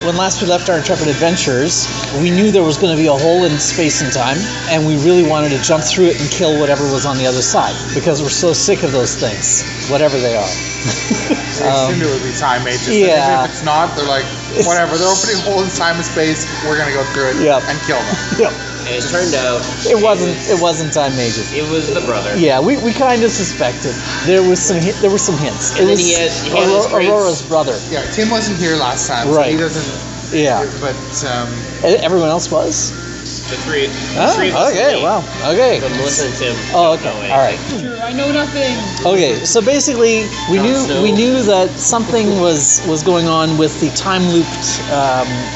when last we left our Intrepid adventures, we knew there was going to be a hole in space and time, and we really wanted to jump through it and kill whatever was on the other side, because we're so sick of those things, whatever they are. They assumed it would be time mages. Yeah. If it's not, they're like, whatever, they're opening a hole in time and space, we're going to go through it and kill them. Yep. And it turned out It wasn't time mages. it was the brother. Yeah, we kind of suspected. There were some hints. And it then was he had this great- Aurora's brother. Yeah, Tim wasn't here last time, Right. so he doesn't... Yeah. But, Everyone else was? The three. Oh, three of us okay, three. wow. Okay. But Melissa and Tim. Oh, don't okay. know All right. anything. True, I know nothing. Okay, so basically, we knew that something was going on with the time looped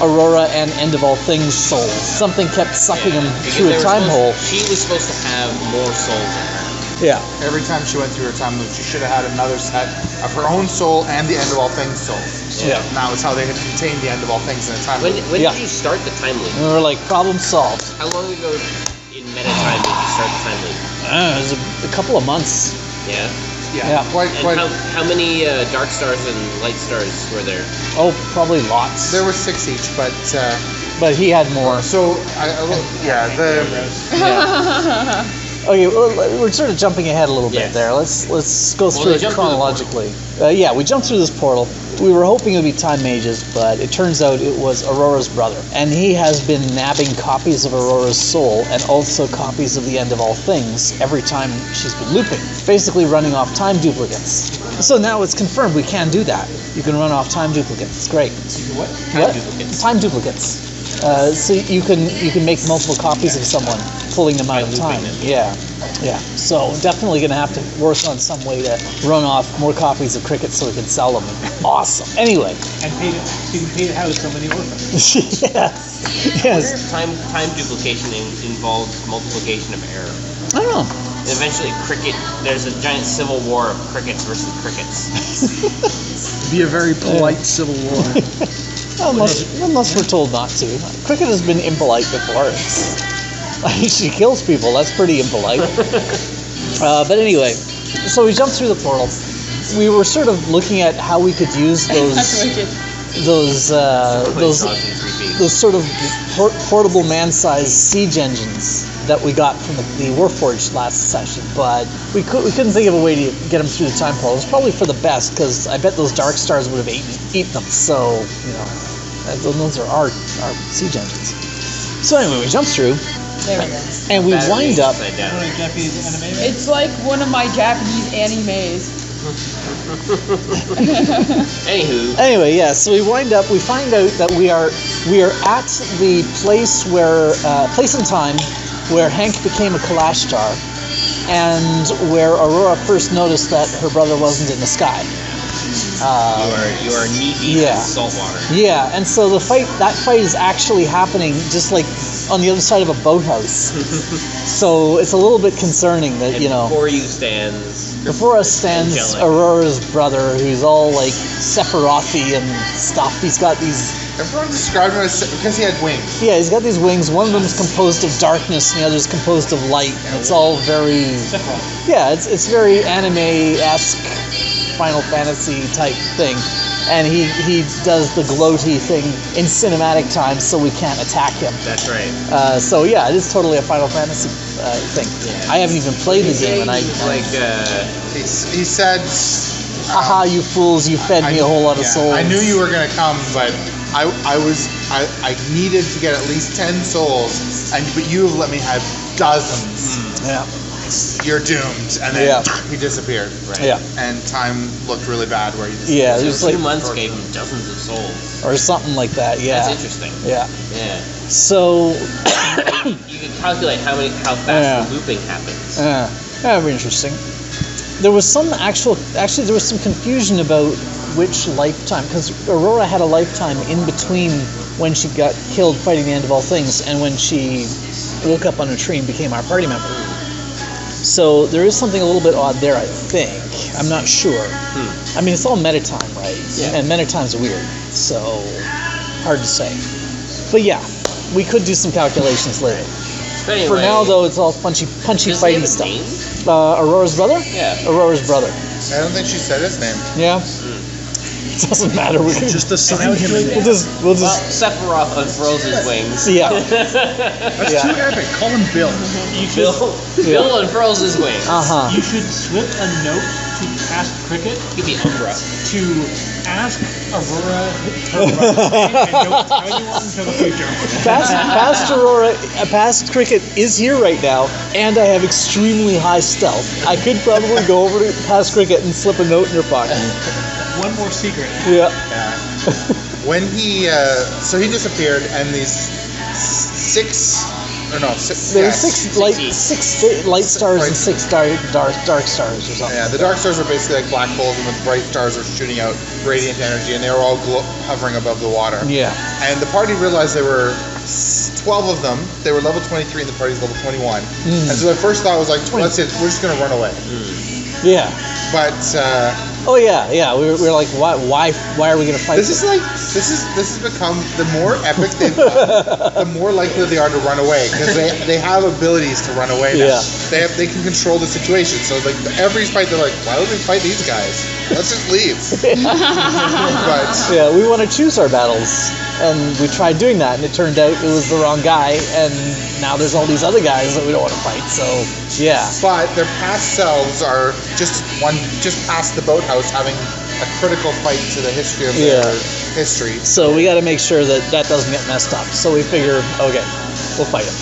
Aurora and End of All Things souls. Something kept sucking them Because through a they were time hole. She was supposed to have more souls in her. Yeah. every time she went through her time loop, she should have had another set of her own soul and the End of All Things soul. Yeah. And that was how they had contained the End of All Things in a time When loop. when Yeah. did you start the time loop? And we were like, problem solved. How long ago in meta time did you start the time loop? It was a couple of months. Yeah. Yeah. Quite. And how many dark stars and light stars were there? Oh, probably lots. There were 6 each, but But he had more. so the Okay, well, we're sort of jumping ahead a little bit Yes. there. Let's go Well, through they it jumped through the chronologically. Yeah, we jumped through this portal. We were hoping it would be time mages, but it turns out it was Aurora's brother, and he has been nabbing copies of Aurora's soul and also copies of the End of All Things every time she's been looping, basically running off time duplicates. So now it's confirmed we can do that. You can run off time duplicates. It's great. What? What? Time duplicates. So you can make multiple copies of someone, pulling them out of time. Yeah. So definitely gonna have to work on some way to run off more copies of Cricket so we can sell them. Awesome. Anyway. And pay to house so many orphans. Yes. Time duplication involves multiplication of error. I don't know. Eventually, there's a giant civil war of crickets versus crickets. Be a very polite civil war. Unless we're told not to. Cricket has been impolite before. She kills people. That's pretty impolite. But anyway, so we jumped through the portal. We were sort of looking at how we could use those sort of portable man-sized siege engines that we got from the Warforged last session, but we couldn't think of a way to get them through the time portal. It was probably for the best, because I bet those dark stars would have eaten them. So those are our siege engines. So anyway, we jumped through. There we go. And we wind up. It's like one of my Japanese animes. Anyway, yeah. So we find out that we are at the place in time where Hank became a Kalashtar, and where Aurora first noticed that her brother wasn't in the sky. you are knee deep in salt water. Yeah, and so that fight is actually happening just like on the other side of a boathouse. So it's a little bit concerning that, And before us stands Angelic. Aurora's brother, who's all like Sephiroth-y and stuff. He's got these. Everyone described him as because he had wings. Yeah, he's got these wings. One of them is composed of darkness, and the other is composed of light. And it's all very. Yeah, it's very anime-esque, Final Fantasy type thing. And he does the gloaty thing in cinematic time, so we can't attack him. That's right. So yeah, it is totally a Final Fantasy thing. Yeah. I haven't even played the game, and he said, "Haha, you fools! You fed me a whole lot of souls." I knew you were gonna come, but I needed to get at least 10 souls, but you have let me have dozens. Yeah. You're doomed, and then he disappeared. Right. Yeah. And time looked really bad where he disappeared. Yeah, it was like 2 months gave him dozens of souls. Or something like that. Yeah. That's interesting. Yeah. Yeah. So you can calculate how fast the looping happens. That would be interesting. There was some there was some confusion about which lifetime, because Aurora had a lifetime in between when she got killed fighting the End of All Things and when she woke up on a tree and became our party member. So there is something a little bit odd there, I think. I'm not sure. I mean, it's all meta time, right? Yeah. And meta time's weird, so hard to say. But yeah, we could do some calculations later. But anyway, For now, though, it's all punchy fighty stuff. Name? Aurora's brother? Yeah. Aurora's brother. I don't think she said his name. Yeah. doesn't matter. We can Just assign him a We'll name. Well, just. Sephiroth unfurls his wings. Yeah. That's Yeah. too epic. Call him Bill. You should, Bill unfurls his wings. you should slip a note to past Cricket He'd be Umbra. to ask Aurora her brother's name and don't tell anyone until the future. Past Aurora, past Cricket is here right now, and I have extremely high stealth. I could probably go over to past Cricket and slip a note in her pocket. One more secret. Yeah. When he so he disappeared, and these six There's six light stars and six dark stars or something. Yeah, the dark stars are basically like black holes, and the bright stars are shooting out radiant energy, and they were all hovering above the water. Yeah. And the party realized there were 12 of them. They were level 23, and the party's level 21. And so the first thought was like, that's it, we're just gonna run away. Yeah. But Oh yeah. We were like, why are we gonna fight? this has become the more epic they've gotten, the more likely they are to run away, because they have abilities to run away now. Yeah. They can control the situation. So like every fight they're like, why would we fight these guys? Let's just leave. But Yeah, we want to choose our battles, and we tried doing that, and it turned out it was the wrong guy, and now there's all these other guys that we don't want to fight. So yeah. But their past selves are just past the boathouse, having a critical fight to the history of their history. So we got to make sure that doesn't get messed up. So we figure, okay, we'll fight him.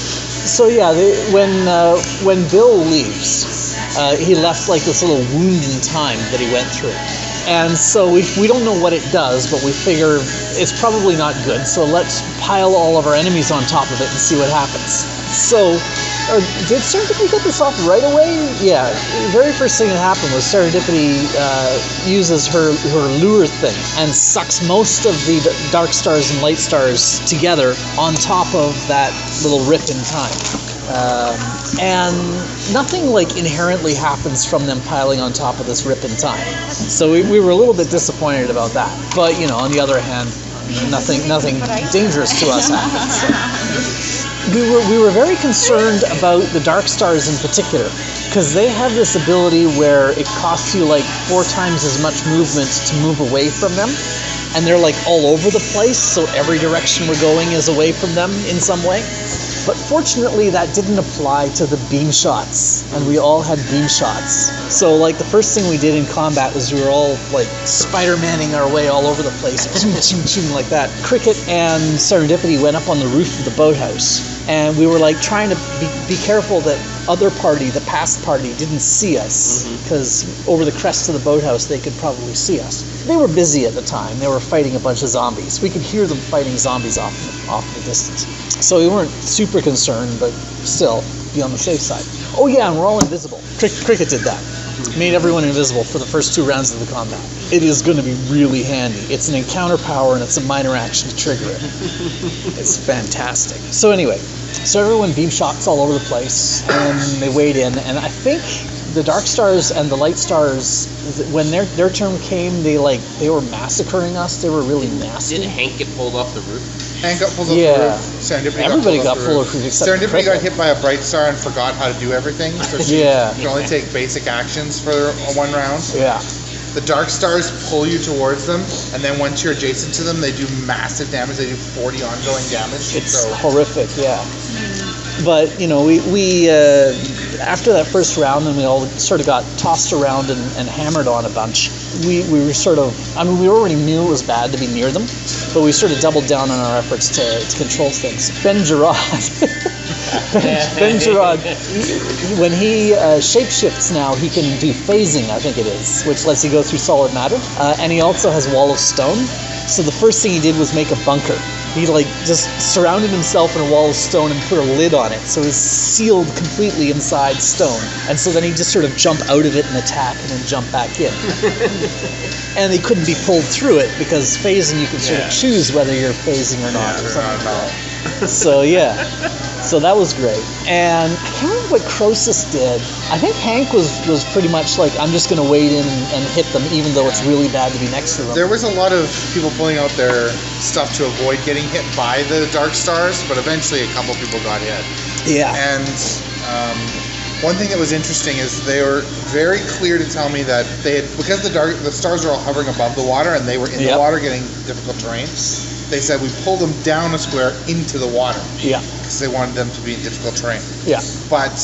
So yeah, when Bill leaves, he left like this little wound in time that he went through. And so we don't know what it does, but we figure it's probably not good. So let's pile all of our enemies on top of it and see what happens. So did Serendipity get this off right away? Yeah. The very first thing that happened was Serendipity uses her lure thing and sucks most of the dark stars and light stars together on top of that little rip in time. And nothing like inherently happens from them piling on top of this rip in time. So we were a little bit disappointed about that. But on the other hand, nothing dangerous to us happens. So. We were very concerned about the dark stars in particular, because they have this ability where it costs you like 4 times as much movement to move away from them, and they're like all over the place, so every direction we're going is away from them in some way. But fortunately that didn't apply to the beam shots, and we all had beam shots. So like the first thing we did in combat was we were all like Spider-Manning our way all over the place, like that. Cricket and Serendipity went up on the roof of the boathouse, and we were like trying to be careful that other party, the past party, didn't see us, because over the crest of the boathouse they could probably see us. They were busy at the time. They were fighting a bunch of zombies. We could hear them fighting zombies off in the distance. So we weren't super concerned, but still, be on the safe side. Oh yeah, and we're all invisible. Cricket did that. Made everyone invisible for the first 2 rounds of the combat. It is going to be really handy. It's an encounter power, and it's a minor action to trigger it. It's fantastic. So anyway, everyone beam shots all over the place, and they weighed in, and I think the dark stars and the light stars, when their turn came, they were massacring us. They were really nasty. Didn't Hank get pulled off the roof? Hank got pulled off the roof. Serendipity Everybody got pulled pulled off off the roof except Serendipity Cricket. got hit by a bright star and forgot how to do everything. So she can only take basic actions for 1 round. Yeah. The dark stars pull you towards them, and then once you're adjacent to them, they do massive damage. They do 40 ongoing damage. It's horrific, yeah. But we after that first round, and we all sort of got tossed around and hammered on a bunch. We were sort of, we already knew it was bad to be near them, but we sort of doubled down on our efforts to control things. Ben Gerard, when he shapeshifts now, he can do phasing, I think it is, which lets you go through solid matter, and he also has Wall of Stone. So the first thing he did was make a bunker. He just surrounded himself in a wall of stone and put a lid on it, so it was sealed completely inside stone. And so then he'd just sort of jump out of it and attack, and then jump back in. And he couldn't be pulled through it, because phasing, you can sort of choose whether you're phasing or not, or something like that. So yeah, so that was great. And I can't remember what Croesus did. I think Hank was pretty much like, I'm just going to wade in and hit them, even though it's really bad to be next to them. There was a lot of people pulling out their stuff to avoid getting hit by the dark stars, but eventually a couple people got hit. Yeah. And one thing that was interesting is they were very clear to tell me that they had, because the stars are all hovering above the water and they were in the water getting difficult terrain. They said we pulled them down a square into the water. Yeah. Because they wanted them to be in difficult terrain. Yeah. But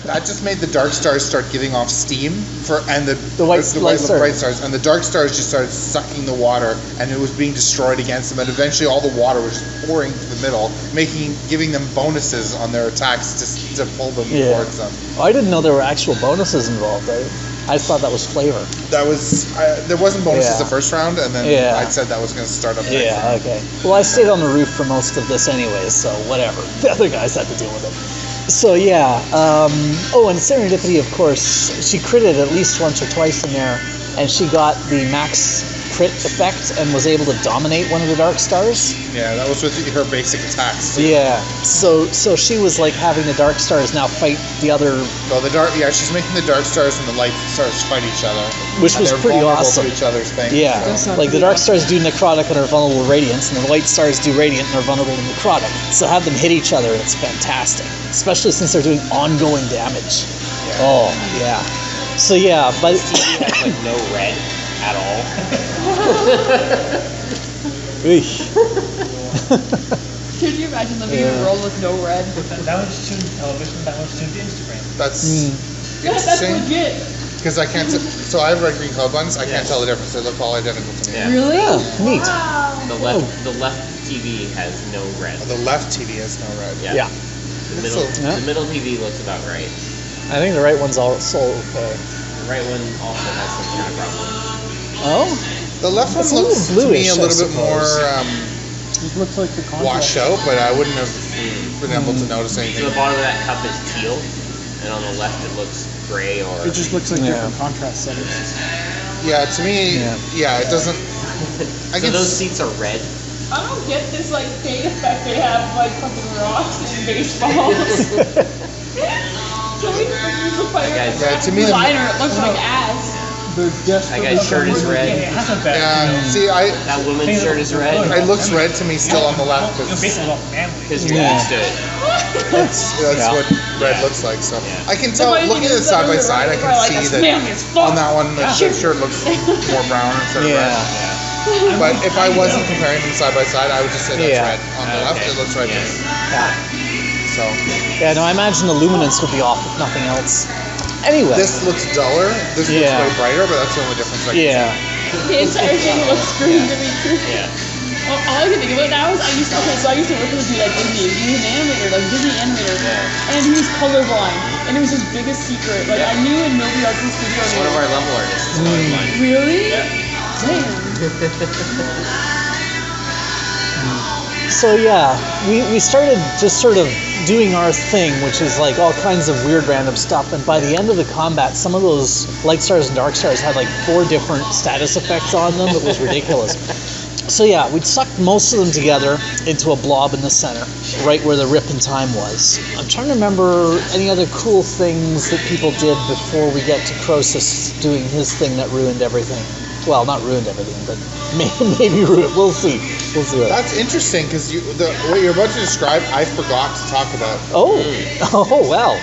that just made the dark stars start giving off steam and the bright stars, and the dark stars just started sucking the water, and it was being destroyed against them, and eventually all the water was just pouring to the middle, giving them bonuses on their attacks to pull them towards them. I didn't know there were actual bonuses involved. I just thought that was flavor. That was there wasn't bonuses the first round, and then I said that was going to start up next. Yeah, okay. Well, I stayed on the roof for most of this anyways, so whatever. The other guys had to deal with it. So yeah. And Serendipity, of course, she critted at least once or twice in there, and she got the max crit effect and was able to dominate one of the dark stars. Yeah, that was with her basic attacks. Too. Yeah. So she was like having the dark stars now fight the other. Well, she's making the dark stars and the light stars fight each other, which was pretty awesome. To each other's things. Yeah, so. like the dark stars do necrotic and are vulnerable to radiance, and the white stars do radiant and are vulnerable to necrotic. So have them hit each other, it's fantastic, especially since they're doing ongoing damage. Yeah. Oh yeah. So yeah, but has like no red at all. Could you imagine living in a world with no red? That was tuned to television. That was tuned to Instagram. That's that's legit. Because I can't. So I have red, green colorblindness. I can't tell the difference. They look all identical to me. Yeah. Really? Yeah, neat. Wow. The left TV has no red. The left TV has no red. Yeah. Yeah. The middle TV looks about right. I think the right one's also okay. The right one also has some kind of problem. Oh? The left one It's looks a little to me a bluish, little bit more It looks like the contrast. washed out, but I wouldn't have been able to notice So anything. the bottom of that cup is teal, and on the left it looks gray or. It just looks like different contrast settings. Yeah, to me, it doesn't. So those seats are red. I don't get this like fade effect they have like fucking rocks in baseballs. To me, liner, it looks like ass. That guy's shirt is red. That woman's shirt is red. It looks red to me still on the left Because you're used to it. That's what red looks like. So I can tell, looking at it side by side, I can see that on that one, the shirt looks more brown instead of red. But if I wasn't comparing them side by side, I would just say that's red. On the left, it looks red to me. So. Yeah, no, I imagine the luminance would be off if nothing else. Anyway. This looks duller. This looks way brighter, but that's the only difference I can see. The entire thing looks green to me too. Yeah. Well, all I can think about now is I used to work with a dude like Disney. He was an animator, like Disney animator, and he was colorblind, and it was his biggest secret. Like I knew in Movie Arts Studio. One of our level artists is colorblind. Really? Yeah. Damn. So yeah, we started just sort of doing our thing, which is like all kinds of weird random stuff, and by the end of the combat, some of those light stars and dark stars had like 4 different status effects on them. It was ridiculous. So yeah, we'd sucked most of them together into a blob in the center, right where the rip in time was. I'm trying to remember any other cool things that people did before we get to Croesus doing his thing that ruined everything. Well, not ruined everything, but maybe ruined. We'll see. We'll see. That's interesting because what you're about to describe, I forgot to talk about. Oh, well.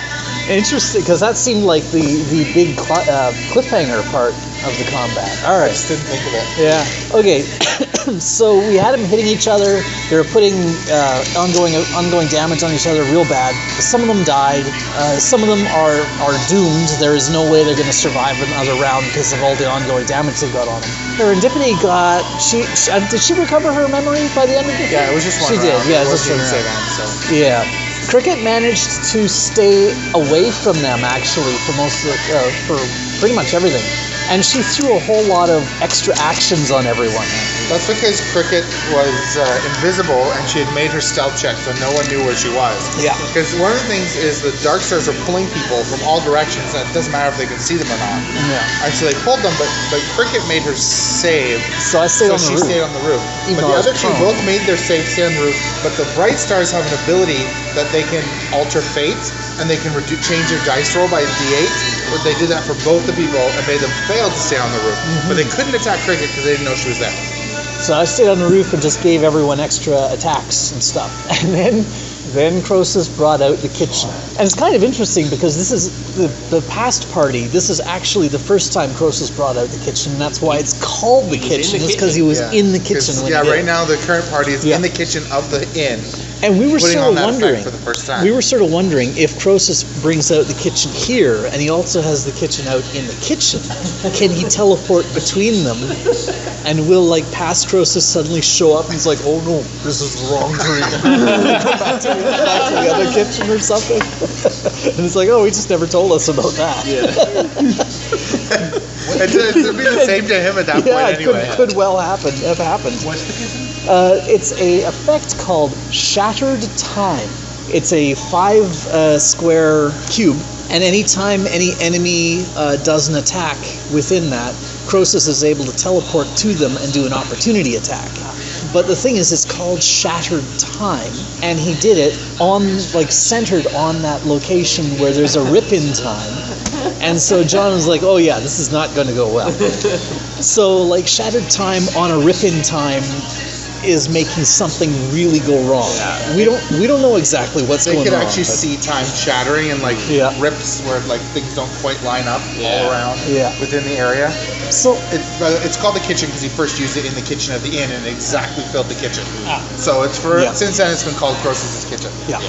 Interesting, because that seemed like the big cliffhanger part of the combat. All right. I just didn't think of it. Yeah. Okay. So we had them hitting each other. They were putting ongoing damage on each other real bad. Some of them died. Some of them are doomed. There is no way they're going to survive another round because of all the ongoing damage they got on them. Serendipity got. Did she recover her memory by the end of the game? Yeah, it was just one round. She did. Yeah, it was just one round. So. Yeah. Cricket managed to stay away from them actually for most of for pretty much everything, and she threw a whole lot of extra actions on everyone. That's because Cricket was invisible and she had made her stealth check so no one knew where she was. Yeah. Because one of the things is the dark stars are pulling people from all directions and it doesn't matter if they can see them or not. Yeah. And so they pulled them, but Cricket made her save. So I stayed on the roof. She stayed on the roof. Even but the though other two both made their save, stay on the roof. But the bright stars have an ability that they can alter fate and they can change their dice roll by D8. But they did that for both the people and made them fail to stay on the roof. But they couldn't attack Cricket because they didn't know she was there. So I stayed on the roof and just gave everyone extra attacks and stuff. And then Then Croesus brought out the kitchen. And it's kind of interesting because this is the past party. This is actually the first time Croesus brought out the kitchen. And that's why it's called the kitchen. It's because he was in the kitchen when he did right now the current party is in the kitchen of the inn. And we were sort of wondering, for the first time. We were sort of wondering if Croesus brings out the kitchen here, and he also has the kitchen out in the kitchen. Can he teleport between them? And will like past Croesus suddenly show up? And he's like, "Oh no, this is the wrong dream." Come back to the other kitchen or something. And it's like, "Oh, he just never told us about that." Yeah. It'd be the same to him at that point anyway. Yeah, it could well have happened. What's the kitchen? It's a effect called Shattered Time. It's a 5 square cube, and anytime any enemy does an attack within that, Croesus is able to teleport to them and do an opportunity attack. But the thing is, it's called Shattered Time, and he did it centered on that location where there's a rip in time. And so John was like, "Oh yeah, this is not going to go well." So like Shattered Time on a rip in time is making something really go wrong. Yeah. We don't know exactly what's going on. They could actually see time shattering and rips where like things don't quite line up all around within the area. So it's called the kitchen because he first used it in the kitchen of the inn and it exactly filled the kitchen. So it's since then it's been called Croesus' kitchen. Yeah.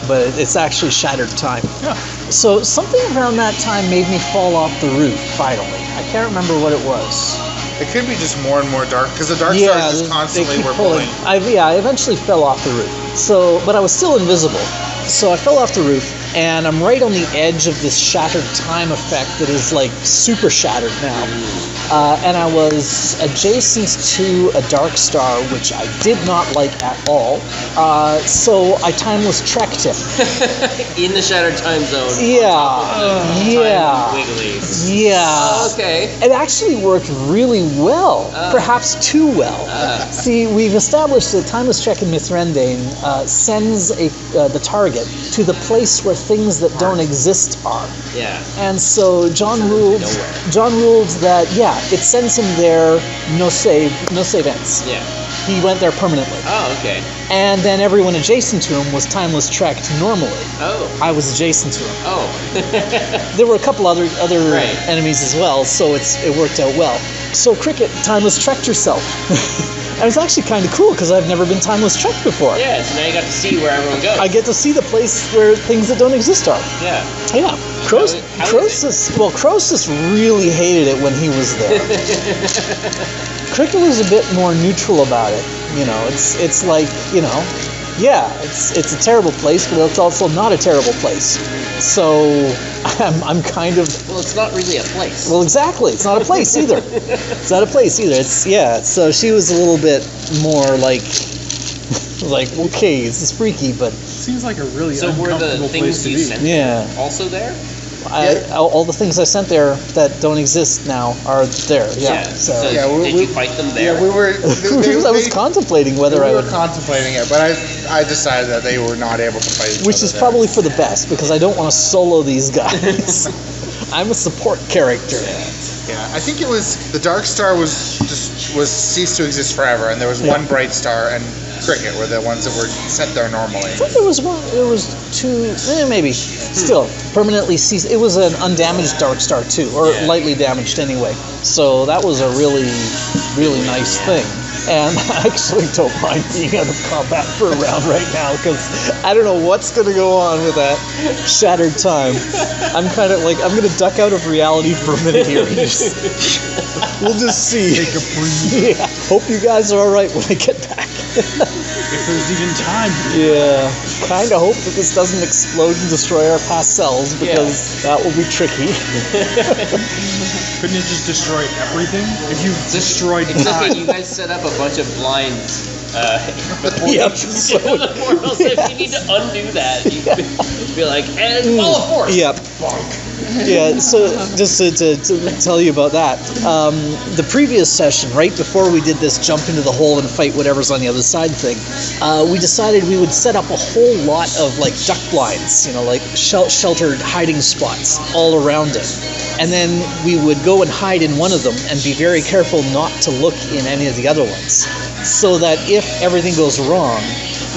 But it's actually Shattered Time. Yeah. So something around that time made me fall off the roof finally. I can't remember what it was. It could be just more and more dark because the dark stars just constantly were pulling. I eventually fell off the roof. But I was still invisible. So I fell off the roof, and I'm right on the edge of this Shattered Time effect that is like super shattered now. And I was adjacent to a dark star, which I did not like at all. So I timeless trekked him. In the Shattered Time Zone. Yeah. Wigglies. Yeah. Okay. It actually worked really well. Perhaps too well. See, we've established that timeless trek in Mithrandain sends the target to the place where things that don't exist are. Yeah. And so John ruled that it sends him there, no save ends. Yeah. He went there permanently. Oh, okay. And then everyone adjacent to him was timeless trekked normally. Oh. I was adjacent to him. Oh. There were a couple other enemies as well, so it worked out well. So Cricket timeless trekked herself. And it's actually kind of cool because I've never been timeless trekked before. Yeah, so now you got to see where everyone goes. I get to see the place where things that don't exist are. Yeah. Yeah. Croesus really hated it when he was there. Cricket was a bit more neutral about it. It's like, it's a terrible place, but it's also not a terrible place. So I'm kind of... Well, it's not really a place. Well, exactly. It's not a place either. So she was a little bit more like, okay, this is freaky, but... Seems like a really uncomfortable place to be. So were the things you sent also there? All the things I sent there that don't exist now are there. Yeah. Did you fight them there? Yeah, we were. I was contemplating whether I would. We were contemplating it, but I decided that they were not able to fight each other. Which is probably for the best because I don't want to solo these guys. I'm a support character. Yeah, I think it was the Dark Star was ceased to exist forever, and there was one Bright Star and Cricket were the ones that were sent there normally. I thought there was one. There was two, maybe. Still, permanently ceased. It was an undamaged Dark Star too, or lightly damaged anyway. So that was a really, really nice thing. And I actually don't mind being out of combat for a round right now because I don't know what's going to go on with that Shattered Time. I'm kind of like, I'm going to duck out of reality for a minute here. We'll just see. Take a breathe. Yeah. Hope you guys are all right when I get back. If there's even time. Yeah. Kind of hope that this doesn't explode and destroy our past selves because that will be tricky. Couldn't it just destroy everything? If you destroyed time. Okay, you guys set up a bunch of blinds before Yep. the portals. If you need to undo that, you be like, and fall of force. Yep. Yeah, so just to tell you about that, the previous session, right before we did this jump into the hole and fight whatever's on the other side thing, we decided we would set up a whole lot of like duck blinds, like sheltered hiding spots all around it. And then we would go and hide in one of them and be very careful not to look in any of the other ones. So that if everything goes wrong,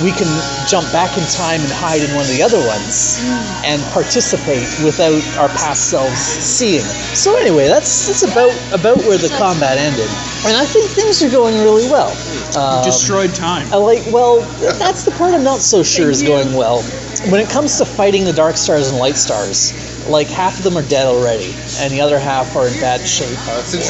we can jump back in time and hide in one of the other ones and participate without our past selves seeing. So anyway, that's about where the combat ended. And I think things are going really well. Destroyed time. That's the part I'm not so sure is going well. When it comes to fighting the Dark Stars and Light Stars, like half of them are dead already, and the other half are in bad shape. I think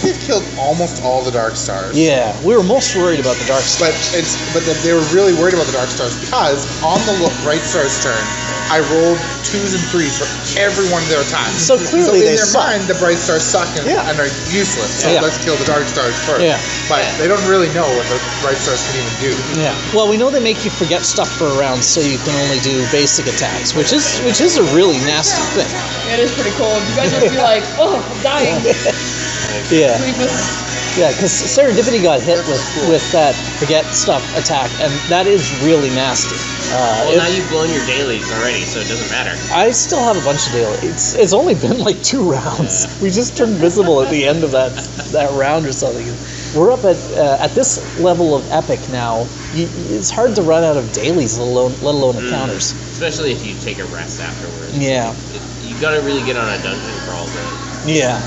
they've killed almost all the Dark Stars. Yeah, we were most worried about the Dark Stars. But they were really worried about the Dark Stars because on the Bright Star's turn, I rolled 2s and 3s for every one of their attacks. So clearly in they their suck. mind, the Bright Stars suck and are useless. So let's kill the Dark Stars first. Yeah. But they don't really know what the Bright Stars can even do. Yeah. Well, we know they make you forget stuff for a round, so you can only do basic attacks, which is a really nasty thing. It is pretty cool. You guys would be like, oh, I'm dying. Yeah. Yeah, because Serendipity got hit with that forget stuff attack, and that is really nasty. Now you've blown your dailies already, so it doesn't matter. I still have a bunch of dailies. It's only been like 2 rounds. Yeah. We just turned visible at the end of that round or something. We're up at this level of epic now. It's hard to run out of dailies, let alone encounters. Especially if you take a rest afterwards. Yeah. You gotta really get on a dungeon crawl to. Yeah.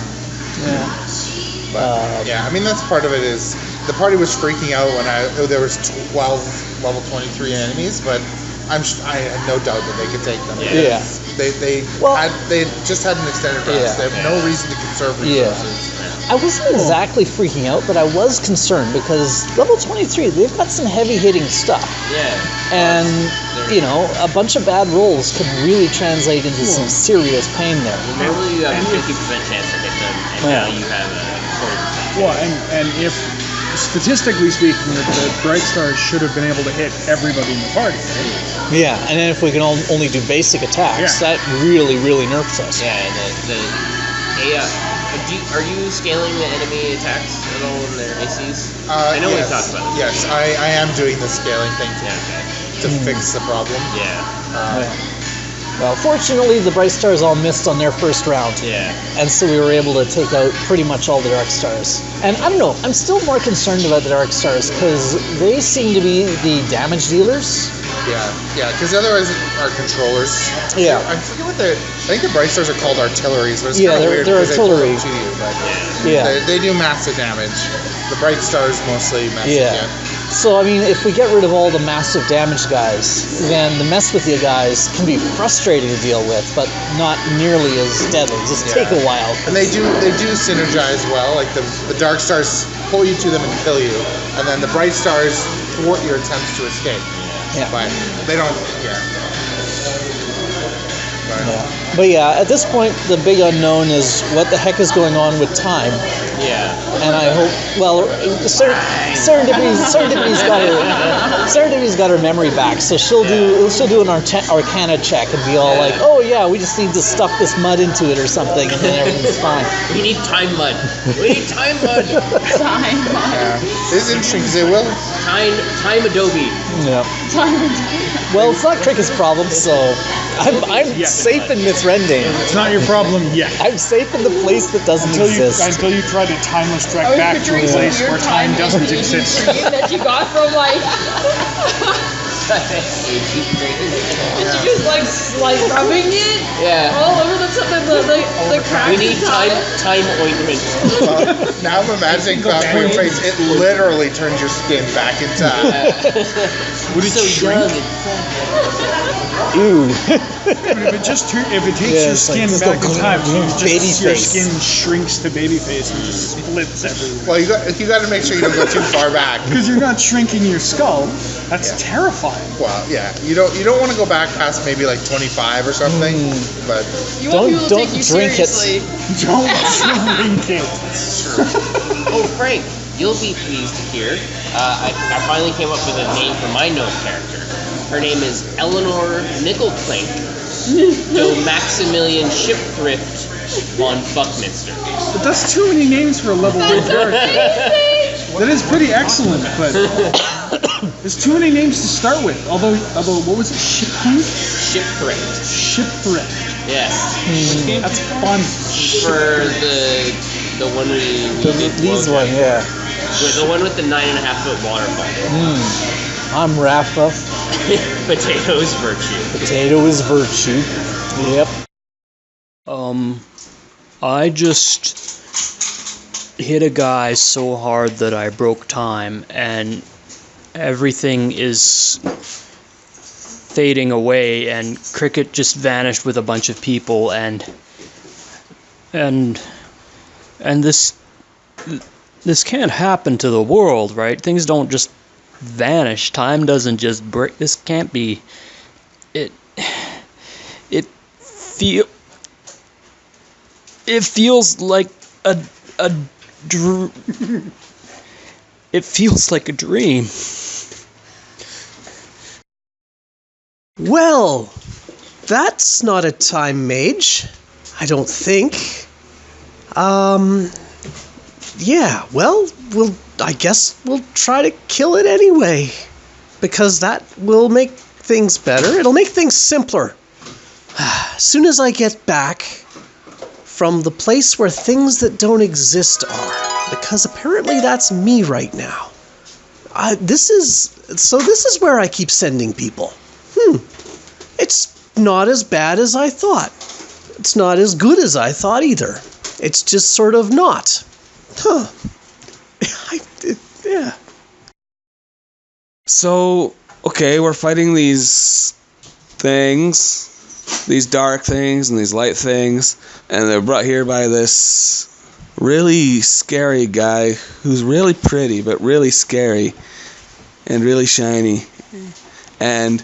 But, I mean, that's part of it. Is the party was freaking out when there was 12 level 23 enemies, but I had no doubt that they could take them. Yeah. They just had an extended rest. They have no reason to conserve resources. I wasn't exactly freaking out, but I was concerned because level 23, they've got some heavy-hitting stuff. Yeah. And, a bunch of bad rolls can really translate into some serious pain there. Normally you have a 50% chance to hit them, and now you have a 40%. Well, and if, statistically speaking, the Bright Stars should have been able to hit everybody in the party, right? Yeah, and then if we can only do basic attacks, that really, really nerfs us. Yeah, and the AI... Are you scaling the enemy attacks at all in their ACs? I know we talked about it. Yes, I am doing the scaling thing to fix the problem. Yeah. Well, fortunately, the Bright Stars all missed on their first round. Yeah. And so we were able to take out pretty much all the Dark Stars. And I don't know, I'm still more concerned about the Dark Stars because they seem to be the damage dealers. Yeah, because the others are controllers. Yeah. I forget what I think the Bright Stars are called artilleries, but it's kind of weird they're because artillery. they pull them to you. But they do massive damage. The Bright Stars mostly massive damage. So, I mean, if we get rid of all the massive damage guys, then the mess with you guys can be frustrating to deal with, but not nearly as deadly. Just take a while. And they do synergize well. Like the Dark Stars pull you to them and kill you, and then the Bright Stars thwart your attempts to escape. Yeah. But they don't. But at this point, the big unknown is what the heck is going on with time. Yeah. And I hope, Serendipity's got her memory back, so she'll do an Arcana check and be all like, oh yeah, we just need to stuff this mud into it or something, and then everything's fine. We need time mud. Time mud. This is interesting because they will time Adobe. Yeah. Well, it's not Cricket's problem, so I'm safe in Mithrendain. It's not your problem yet. I'm safe in the place that doesn't exist. Until you try to timeless trek back to a place where time doesn't exist. That you got from It's just like rubbing it all over the cracks. We need time ointment. Now I'm imagining that on your face. It literally turns your skin back in time. Would it shrink? Ew. But if it takes your skin back in time, your skin shrinks to baby face and just splits everywhere. Well, you got to make sure you don't go too far back. Because you're not shrinking your skull. That's terrifying. Well, you don't want to go back past maybe like 25 or something, but you want people to take you drink seriously. Don't drink it. Oh, Frank, you'll be pleased to hear. I finally came up with a name for my gnome character. Her name is Eleanor Nickelclink, do Maximilian Shipthrift von Buckminster. But that's too many names for a level 1 character. That is pretty excellent, but there's too many names to start with. Although what was it? Shipthrift? Shipthrift. Yes. Which game? That's fun. For the one we did. These one, the one with the 9.5-foot waterfall. I'm Rafa. Potato is virtue. Potato is virtue. Yep. I just hit a guy so hard that I broke time, and everything is fading away, and Cricket just vanished with a bunch of people, and this can't happen to the world, right? Things don't just vanish. Time doesn't just break. This can't be. It feels like it feels like a dream. Well, that's not a time mage, I don't think. Yeah, well, I guess we'll try to kill it anyway. Because that will make things better. It'll make things simpler. As soon as I get back from the place where things that don't exist are. Because apparently that's me right now. This is where I keep sending people. It's not as bad as I thought. It's not as good as I thought either. It's just sort of not. Yeah. So, okay, we're fighting these things, these dark things and these light things, and they're brought here by this really scary guy who's really pretty but really scary and really shiny. And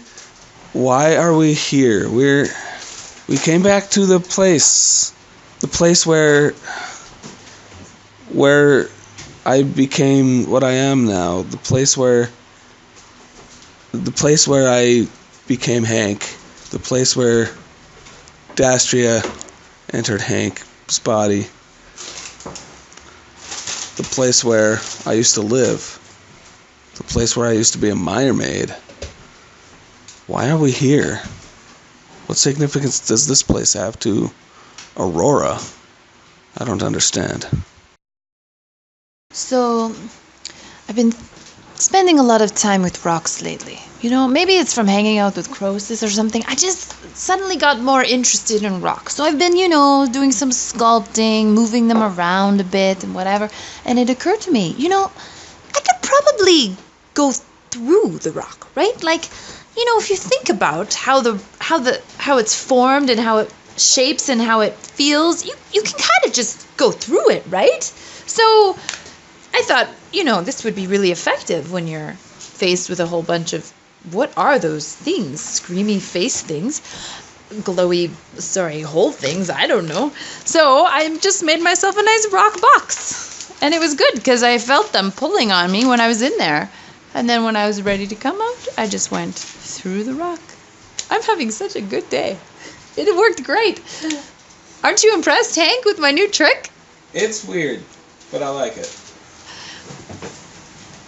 why are we here? We came back to the place where I became what I am now, the place where I became Hank, the place where Dastria entered Hank's body, the place where I used to live, the place where I used to be a miner maid. Why are we here? What significance does this place have to Aurora? I don't understand. So, I've been spending a lot of time with rocks lately. You know, maybe it's from hanging out with Croesus or something. I just suddenly got more interested in rocks. So I've been, doing some sculpting, moving them around a bit and whatever. And it occurred to me, I could probably go through the rock, right? Like, if you think about how it's formed and how it shapes and how it feels, you can kind of just go through it, right? So I thought, this would be really effective when you're faced with a whole bunch of, what are those things? Screamy face things, glowy, hole things, I don't know. So I just made myself a nice rock box. And it was good because I felt them pulling on me when I was in there. And then when I was ready to come out, I just went through the rock. I'm having such a good day. It worked great. Aren't you impressed, Hank, with my new trick? It's weird, but I like it.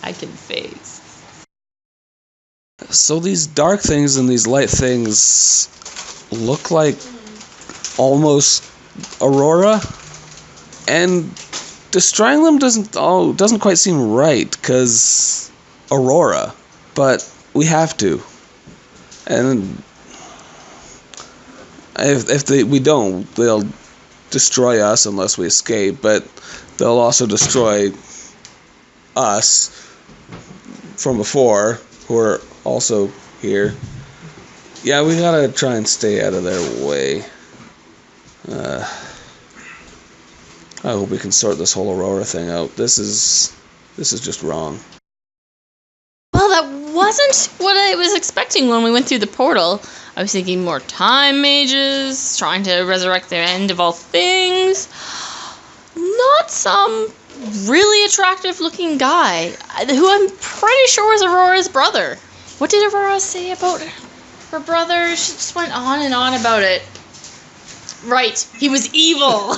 I can phase. So these dark things and these light things look like almost Aurora, and destroying them doesn't quite seem right, because Aurora, but we have to. And if we don't, they'll destroy us unless we escape, but they'll also destroy us from before, who are also here. Yeah, we gotta try and stay out of their way. I hope we can sort this whole Aurora thing out. This is just wrong. Well, that wasn't what I was expecting when we went through the portal. I was thinking more time mages, trying to resurrect the end of all things. Not some really attractive looking guy, who I'm pretty sure was Aurora's brother. What did Aurora say about her brother? She just went on and on about it. Right, he was evil.